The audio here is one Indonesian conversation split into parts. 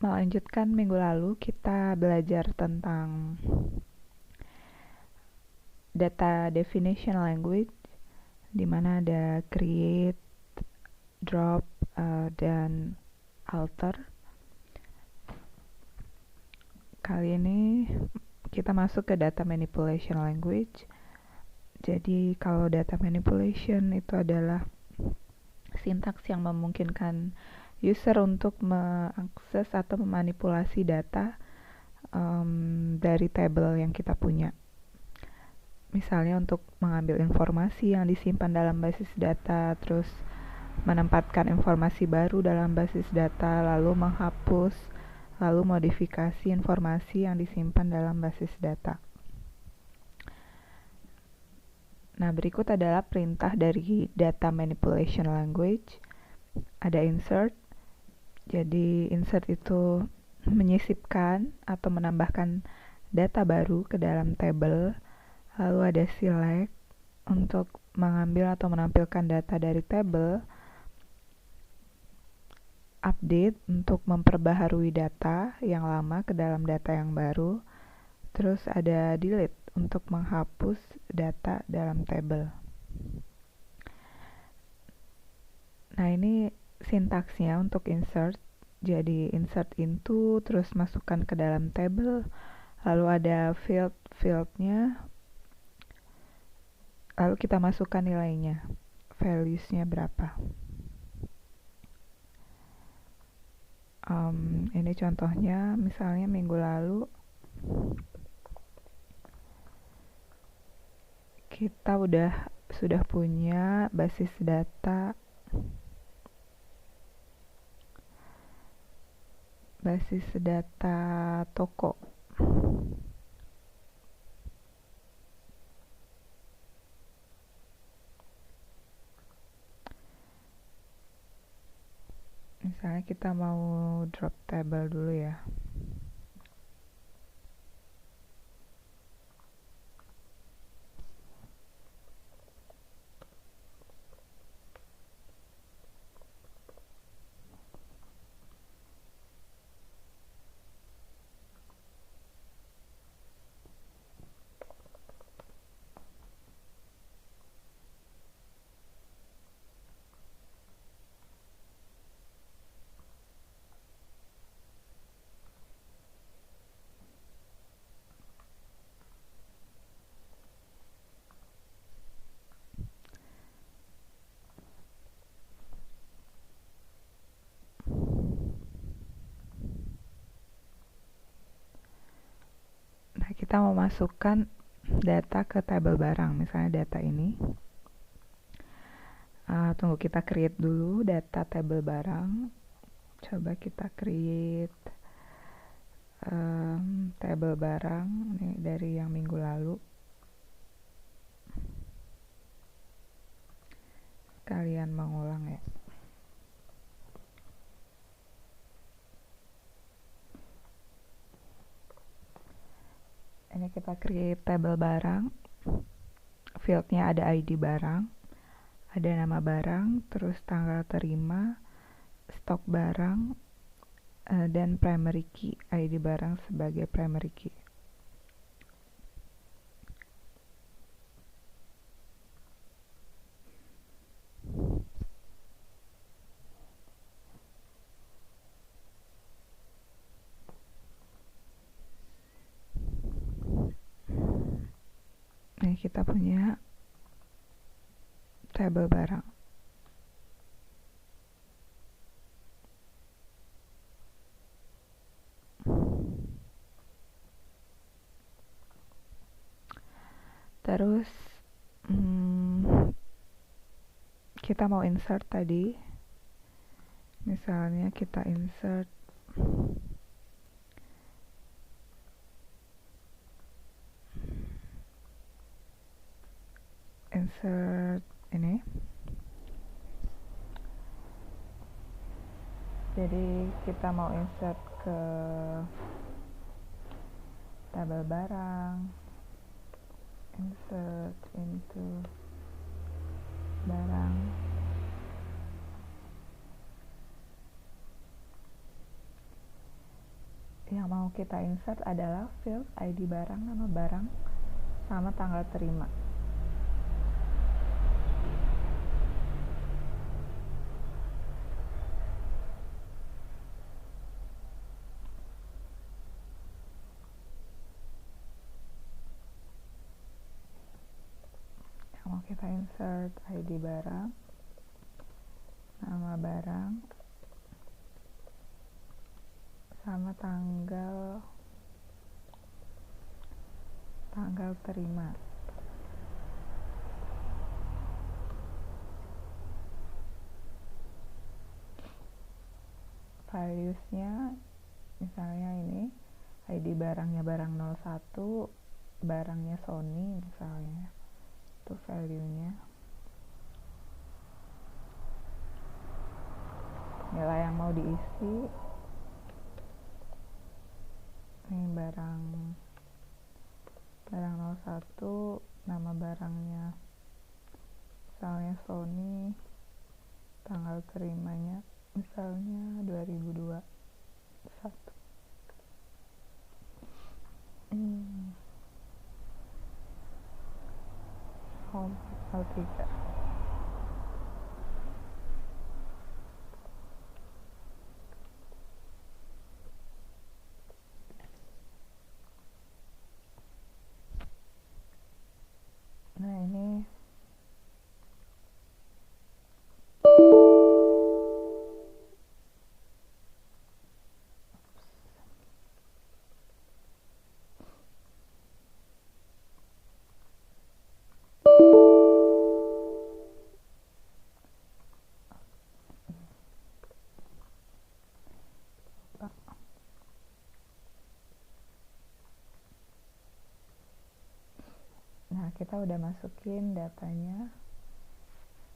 Melanjutkan minggu lalu kita belajar tentang data definition language, di mana ada create, drop, dan alter. Kali ini kita masuk ke data manipulation language. Jadi kalau data manipulation itu adalah sintaks yang memungkinkan user untuk mengakses atau memanipulasi data dari tabel yang kita punya. Misalnya untuk mengambil informasi yang disimpan dalam basis data, terus menempatkan informasi baru dalam basis data, lalu menghapus, lalu modifikasi informasi yang disimpan dalam basis data. Nah, berikut adalah perintah dari data manipulation language. Ada insert. Jadi insert itu menyisipkan atau menambahkan data baru ke dalam tabel. Lalu ada select untuk mengambil atau menampilkan data dari tabel. Update untuk memperbaharui data yang lama ke dalam data yang baru. Terus ada delete untuk menghapus data dalam tabel. Nah, ini sintaksnya untuk insert. Jadi insert into, terus masukkan ke dalam tabel. Lalu ada field-nya. Lalu kita masukkan nilainya, values-nya berapa. Ini contohnya, misalnya minggu lalu kita sudah punya basis data toko. Misalnya kita mau drop table dulu ya. Nah, kita mau masukkan data ke tabel barang, misalnya data ini. Tunggu, kita create dulu data tabel barang. Coba kita create tabel barang nih dari yang minggu lalu. Kalian mengulang ya. Ini kita create tabel barang. Fieldnya ada ID barang, ada nama barang, terus tanggal terima, stok barang, dan primary key. ID barang sebagai primary key. Nah, kita punya tabel barang. Terus kita mau insert tadi. Misalnya kita insert ini. Jadi kita mau insert ke tabel barang, insert into barang. Yang mau kita insert adalah field ID barang, nama barang, sama tanggal terima. Yang mau kita insert ID barang, nama barang, sama tanggal terima. Values-nya misalnya ini ID barangnya barang 01, barangnya Sony misalnya, itu value-nya. Nilai yang mau diisi, ini barang 01, nama barangnya misalnya Sony, tanggal terimanya misalnya 2021. Home L3. Nah ini nah kita udah masukin datanya.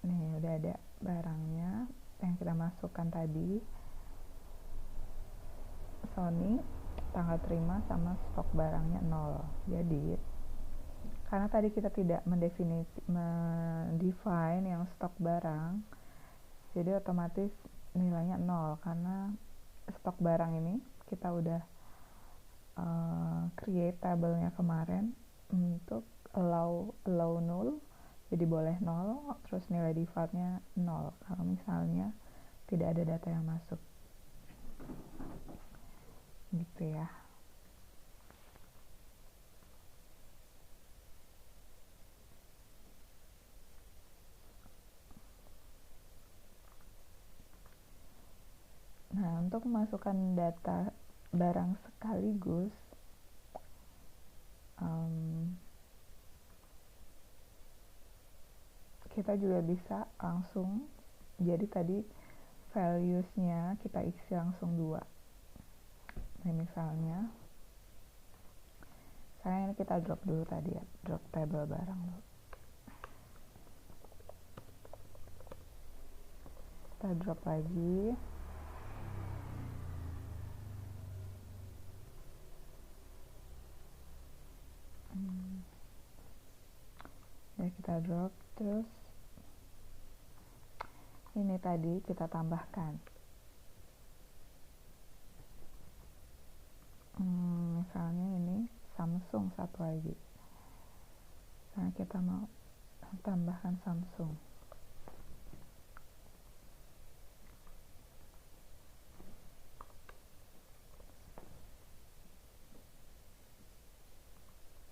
Nih udah ada barangnya yang kita masukkan tadi, Sony, tanggal terima sama stok barangnya 0. Jadi karena tadi kita tidak mendefine yang stok barang, jadi otomatis nilainya 0 karena stok barang ini kita udah create tabelnya kemarin untuk allow null, jadi boleh 0, terus nilai defaultnya 0 kalau misalnya tidak ada data yang masuk, gitu ya. Nah, untuk memasukkan data barang sekaligus, kita juga bisa langsung, jadi tadi values-nya kita isi langsung 2. Nah, misalnya ini kita drop dulu tadi ya, drop table barang dulu. Kita drop lagi. Ya, kita drop, terus ini tadi kita tambahkan. Misalnya ini Samsung satu lagi. Nah, kita mau tambahkan Samsung.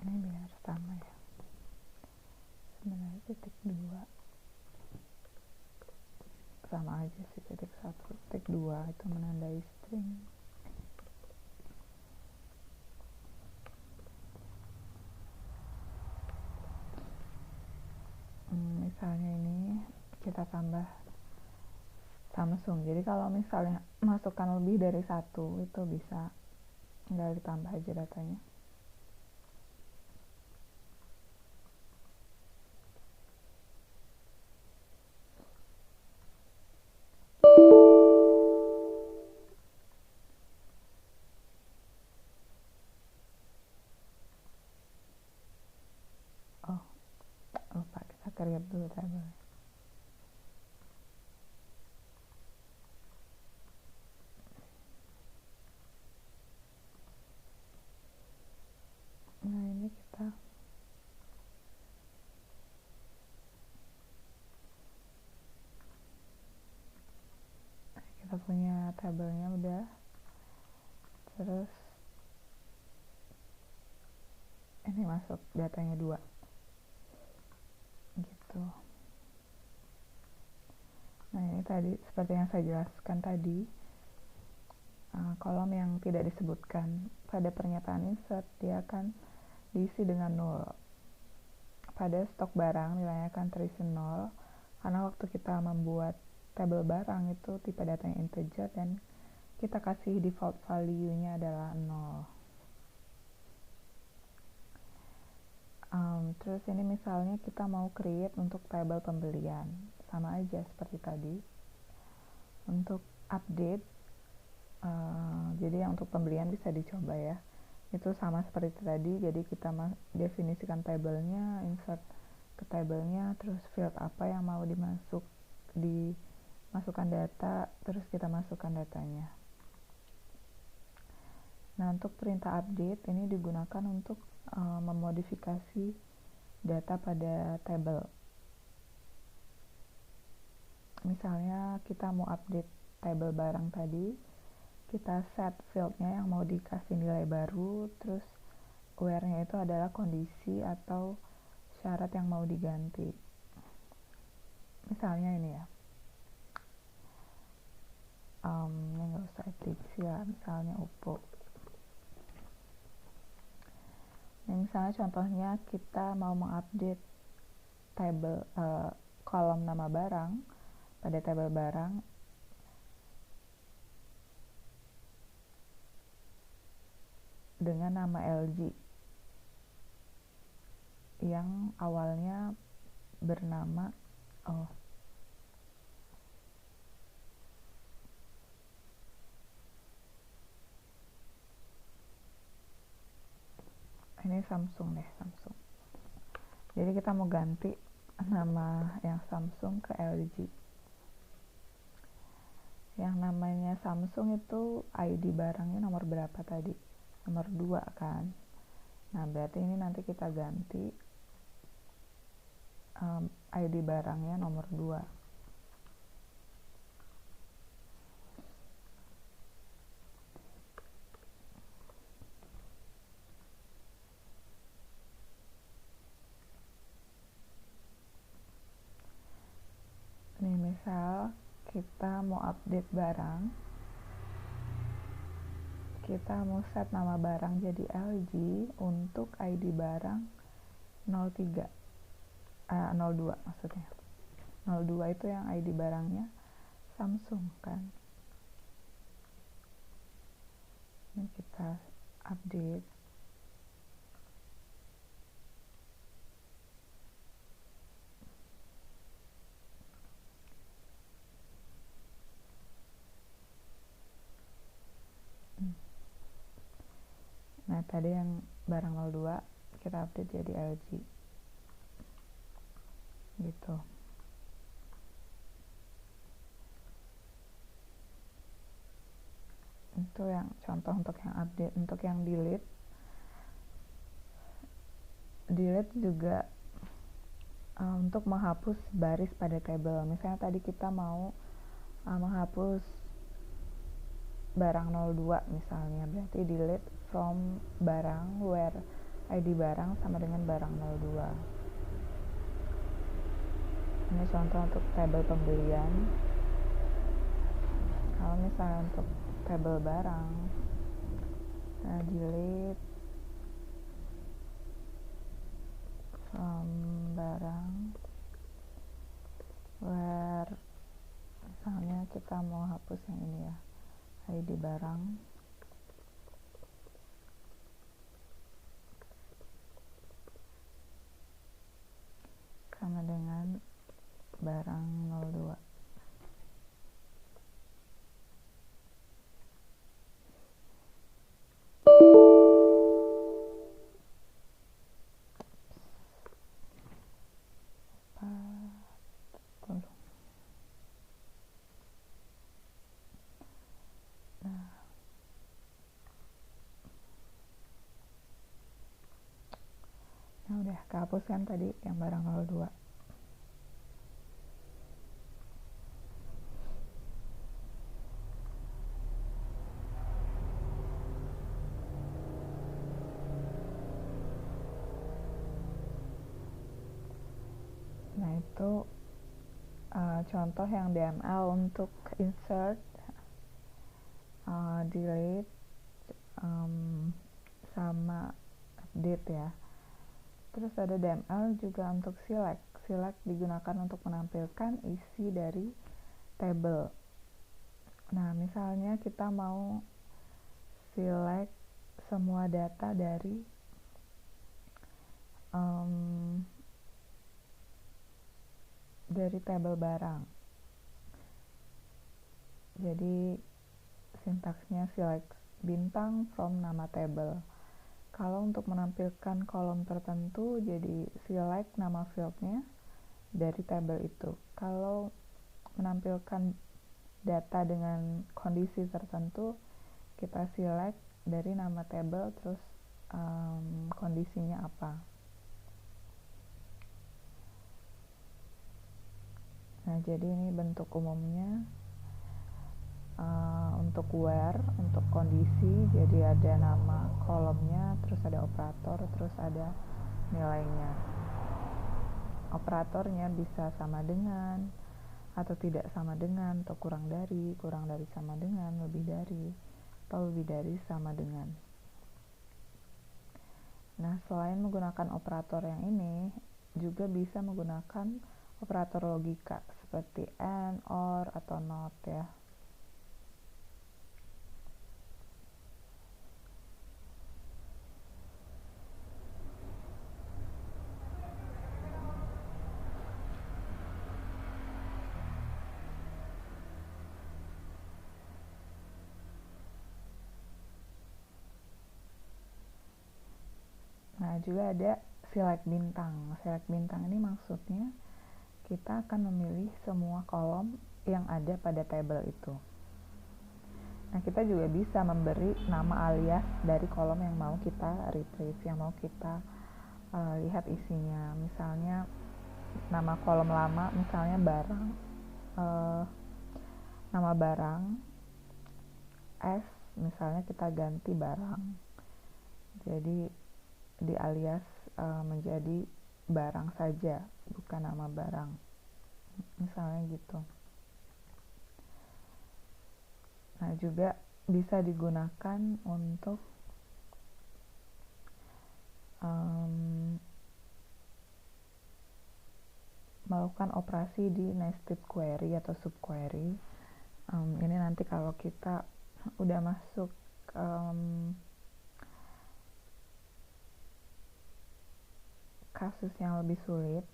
Ini biar sama ya. Sebenarnya titik 2 sama aja sih, titik 1, titik 2 itu menandai string. Misalnya ini kita tambah Samsung, jadi kalau misalnya masukkan lebih dari 1 itu bisa tinggal ditambah aja datanya. Oh, lupa, kita create dulu tabelnya. kita punya tabelnya udah. Terus ini masuk datanya 2 gitu. Nah ini tadi seperti yang saya jelaskan tadi, kolom yang tidak disebutkan pada pernyataan insert dia akan diisi dengan 0. Pada stok barang nilainya akan terisi 0 karena waktu kita membuat tabel barang itu tipe datanya integer dan kita kasih default value-nya adalah 0. Terus ini misalnya kita mau create untuk tabel pembelian, sama aja seperti tadi. Untuk update, jadi yang untuk pembelian bisa dicoba ya, itu sama seperti tadi. Jadi kita definisikan tabelnya, insert ke tabelnya, terus field apa yang mau dimasukkan data, terus kita masukkan datanya. Nah untuk perintah update ini digunakan untuk memodifikasi data pada tabel. Misalnya kita mau update tabel barang tadi, kita set fieldnya yang mau dikasih nilai baru, terus where-nya itu adalah kondisi atau syarat yang mau diganti. Misalnya ini ya, ini nggak usah edisi ya, misalnya UPO. Ini misalnya contohnya kita mau mengupdate tabel kolom nama barang pada tabel barang dengan nama LG yang awalnya bernama ini Samsung deh, Samsung. Jadi kita mau ganti nama yang Samsung ke LG. Yang namanya Samsung itu ID barangnya nomor berapa tadi? Nomor 2 kan. Nah berarti ini nanti kita ganti ID barangnya nomor 2. Nih misal kita mau update barang, kita mau set nama barang jadi LG untuk ID barang 03 02 maksudnya. 02 itu yang ID barangnya Samsung kan. Ini kita update. Nah tadi yang barang 02 kita update jadi LG gitu. Itu yang contoh untuk yang update. Untuk yang delete juga untuk menghapus baris pada tabel. Misalnya tadi kita mau menghapus barang 02 misalnya, berarti delete from barang where ID barang sama dengan barang 02. Ini contoh untuk tabel pembelian. Kalau misalnya untuk tabel barang, delete from barang where, misalnya kita mau hapus yang ini ya, ID barang sama dengan barang 02. Nah udah kehapus kan tadi yang barang 02. itu contoh yang DML untuk insert, delete, sama update ya. Terus ada DML juga untuk select. Select digunakan untuk menampilkan isi dari table. Nah, misalnya kita mau select semua data dari table barang. Jadi sintaksnya select bintang from nama table. Kalau untuk menampilkan kolom tertentu, jadi select nama fieldnya dari table itu. Kalau menampilkan data dengan kondisi tertentu, kita select dari nama table terus kondisinya apa. Nah, jadi ini bentuk umumnya. Untuk where, untuk kondisi, jadi ada nama kolomnya, terus ada operator, terus ada nilainya. Operatornya bisa sama dengan, atau tidak sama dengan, atau kurang dari sama dengan, lebih dari, atau lebih dari sama dengan. Nah, selain menggunakan operator yang ini, juga bisa menggunakan operator logika seperti and, or, atau not ya. Nah, juga ada select bintang. Select bintang ini maksudnya kita akan memilih semua kolom yang ada pada table itu. Nah, kita juga bisa memberi nama alias dari kolom yang mau kita retrieve, yang mau kita lihat isinya. Misalnya nama kolom lama, misalnya barang, nama barang S, misalnya kita ganti barang. Jadi di alias menjadi barang saja, bukan nama barang, misalnya gitu. Nah, juga bisa digunakan untuk melakukan operasi di nested query atau subquery. Ini nanti kalau kita udah masuk kasus yang lebih sulit.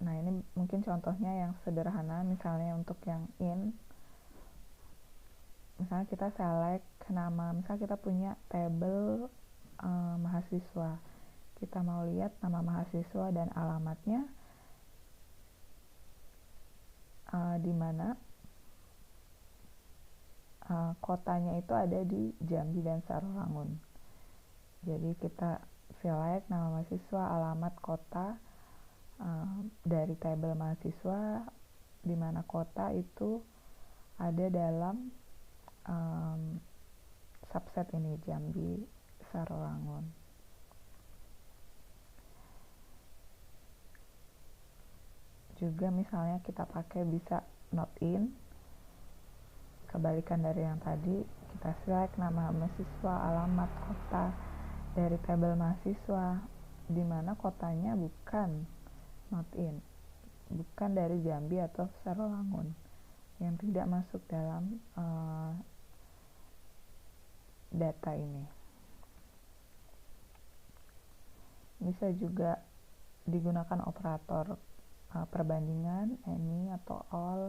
Nah, ini mungkin contohnya yang sederhana, misalnya untuk yang in, misalnya kita select nama, misalnya kita punya table mahasiswa, kita mau lihat nama mahasiswa dan alamatnya di mana. Kotanya itu ada di Jambi dan Sarolangun. Jadi kita select nama mahasiswa, alamat, kota dari tabel mahasiswa, di mana kota itu ada dalam subset ini, Jambi, Sarolangun. Juga misalnya kita pakai bisa not in, kebalikan dari yang tadi, kita select nama mahasiswa, alamat, kota dari tabel mahasiswa, di mana kotanya bukan not in, bukan dari Jambi atau Sarolangun, yang tidak masuk dalam data ini. Bisa juga digunakan operator perbandingan, any atau all,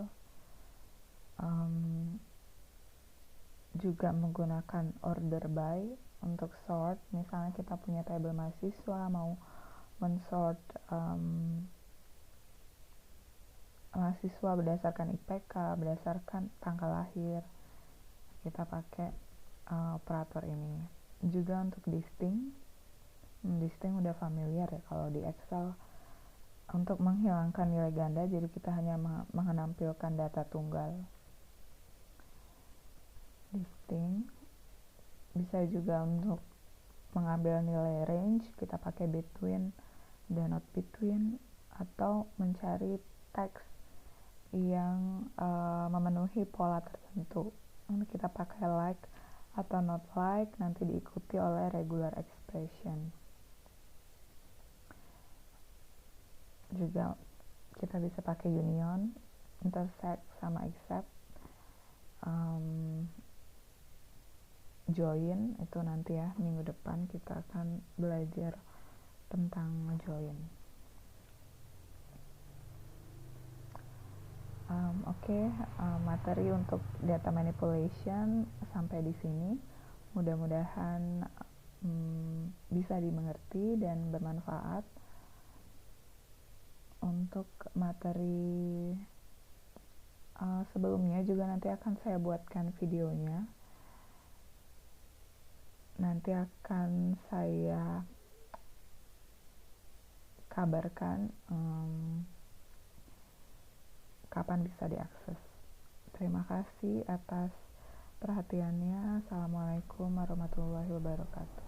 juga menggunakan order by untuk sort. Misalnya kita punya tabel mahasiswa, mau mensort mahasiswa berdasarkan IPK, berdasarkan tanggal lahir, kita pakai operator ini. Juga untuk listing udah familiar ya kalau di Excel, untuk menghilangkan nilai ganda, jadi kita hanya menampilkan data tunggal. Listing bisa juga untuk mengambil nilai range, kita pakai between dan not between, atau mencari teks yang memenuhi pola tertentu. Nanti kita pakai like atau not like, nanti diikuti oleh regular expression. Juga kita bisa pakai union, intersect sama except, join itu nanti ya minggu depan kita akan belajar tentang join. Materi untuk data manipulation sampai di sini. Mudah-mudahan bisa dimengerti dan bermanfaat. Untuk materi sebelumnya juga nanti akan saya buatkan videonya. Nanti akan saya kabarkan kapan bisa diakses. Terima kasih atas perhatiannya. Assalamualaikum warahmatullahi wabarakatuh.